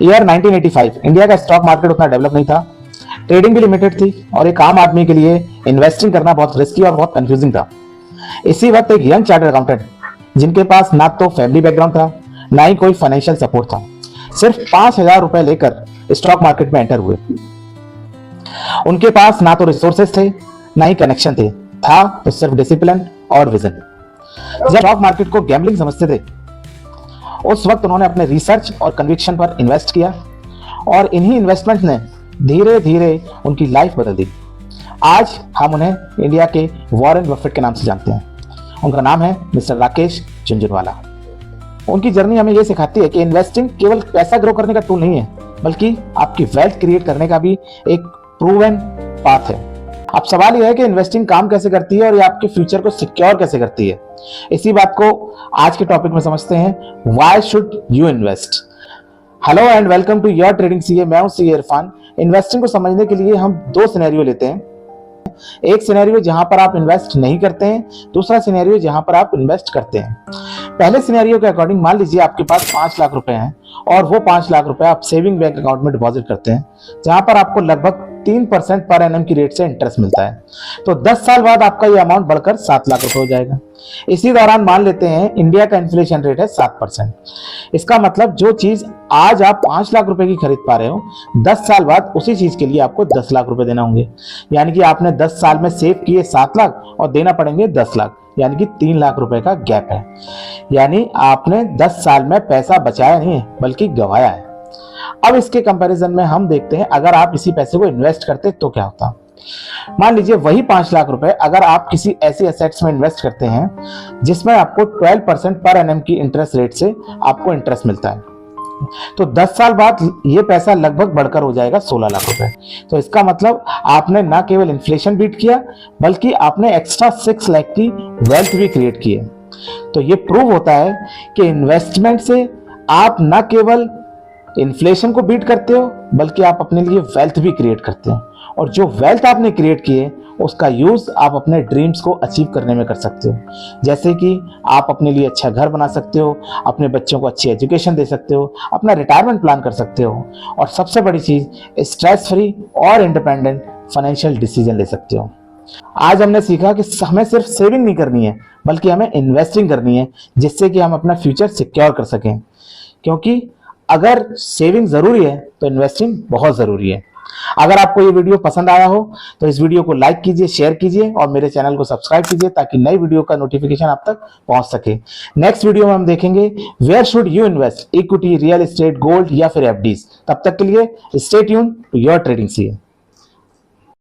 Year 1985 India का stock market उतना develop नहीं था, ट्रेडिंग भी लिमिटेड थी और एक आम आदमी के लिए इन्वेस्टिंग करना बहुत रिस्की और बहुत कंफ्यूजिंग था। इसी वक्त एक यंग चार्टर्ड अकाउंटेंट जिनके पास ना तो फैमिली बैकग्राउंड था ना ही कोई फाइनेंशियल सपोर्ट था, सिर्फ 5,000 रुपए लेकर स्टॉक मार्केट में एंटर हुए। उनके पास ना तो रिसोर्सेस थे ना ही कनेक्शन थे, था तो सिर्फ डिसिप्लिन और विजन। जब स्टॉक मार्केट को गैम्बलिंग समझते थे उस वक्त उन्होंने अपने रिसर्च और कन्विक्शन पर इन्वेस्ट किया और इन्हीं इन्वेस्टमेंट ने धीरे धीरे उनकी लाइफ बदल दी। आज हम उन्हें इंडिया के वॉरेन बफेट के नाम से जानते हैं। उनका नाम है मिस्टर राकेश झुंझुनवाला। उनकी जर्नी हमें यह सिखाती है कि इन्वेस्टिंग केवल पैसा ग्रो करने का टूल नहीं है, बल्कि आपकी वेल्थ क्रिएट करने का भी एक प्रूवन पाथ है। अब सवाल यह है कि इन्वेस्टिंग काम कैसे करती है और ये आपके फ्यूचर को सिक्योर कैसे करती है। इसी बात को आज के टॉपिक में समझते हैं, why should you invest. Hello and welcome to your trading CA. मैं हूं सीए इरफान। इन्वेस्टिंग को समझने के लिए हम दो सिनेरियो लेते हैं। एक सिनेरियो जहां पर आप इन्वेस्ट नहीं करते हैं, दूसरा सिनेरियो जहां पर आप इन्वेस्ट करते हैं। पहले सिनेरियो के अकॉर्डिंग मान लीजिए आपके पास 5 लाख रुपए हैं और वो 5 लाख रुपए आप सेविंग बैंक अकाउंट में डिपॉजिट करते हैं, जहां पर आपको लगभग 3% पर एनएम की रेट से इंटरेस्ट मिलता है। तो 10 साल बाद आपका ये अमाउंट बढ़कर 7 लाख रुपए हो जाएगा। इसी दौरान मान लेते हैं इंडिया का इन्फ्लेशन रेट है 7%। इसका मतलब जो चीज आज आप 5 लाख रुपए की खरीद पा रहे हो, 10 साल बाद उसी चीज के लिए आपको 10 लाख रुपए देना होंगे। यानी कि आपने 10 साल में सेव किए 7 लाख और देना पड़ेंगे 10 लाख, यानी कि 3 लाख रुपए का गैप है। यानी आपने 10 साल में पैसा बचाया नहीं है बल्कि गंवाया है। अब इसके कंपैरिजन में हम देखते हैं अगर आप इसी पैसे को इन्वेस्ट करते तो क्या होता। मान लीजिए वही 5 लाख रुपए अगर आप किसी ऐसी एसेट्स में इन्वेस्ट करते हैं जिसमें आपको 12% पर एनएम की इंटरेस्ट रेट से आपको इंटरेस्ट मिलता है, तो 10 साल बाद ये पैसा लगभग बढ़कर हो जाएगा 16 लाख रुपए। तो इसका मतलब आपने ना केवल इन्फ्लेशन बीट किया बल्कि आपने एक्स्ट्रा 6 लाख की वेल्थ भी क्रिएट की है। तो ये प्रूव होता है कि इन्वेस्टमेंट से आप ना केवल इन्फ्लेशन को बीट करते हो बल्कि आप अपने लिए वेल्थ भी क्रिएट करते हो, और जो वेल्थ आपने क्रिएट की है उसका यूज आप अपने ड्रीम्स को अचीव करने में कर सकते हो। जैसे कि आप अपने लिए अच्छा घर बना सकते हो, अपने बच्चों को अच्छी एजुकेशन दे सकते हो, अपना रिटायरमेंट प्लान कर सकते हो, और सबसे बड़ी चीज स्ट्रेस फ्री और इंडिपेंडेंट फाइनेंशियल डिसीजन ले सकते हो। आज हमने सीखा कि हमें सिर्फ सेविंग नहीं करनी है बल्कि हमें इन्वेस्टिंग करनी है, जिससे कि हम अपना फ्यूचर सिक्योर कर सकें। क्योंकि अगर सेविंग जरूरी है तो इन्वेस्टिंग बहुत जरूरी है। अगर आपको ये वीडियो पसंद आया हो तो इस वीडियो को लाइक कीजिए, शेयर कीजिए और मेरे चैनल को सब्सक्राइब कीजिए ताकि नई वीडियो का नोटिफिकेशन आप तक पहुंच सके। नेक्स्ट वीडियो में हम देखेंगे where should you invest, equity, real estate, gold या फिर एफडीज। तब तक के लिए stay tuned to your trading CA.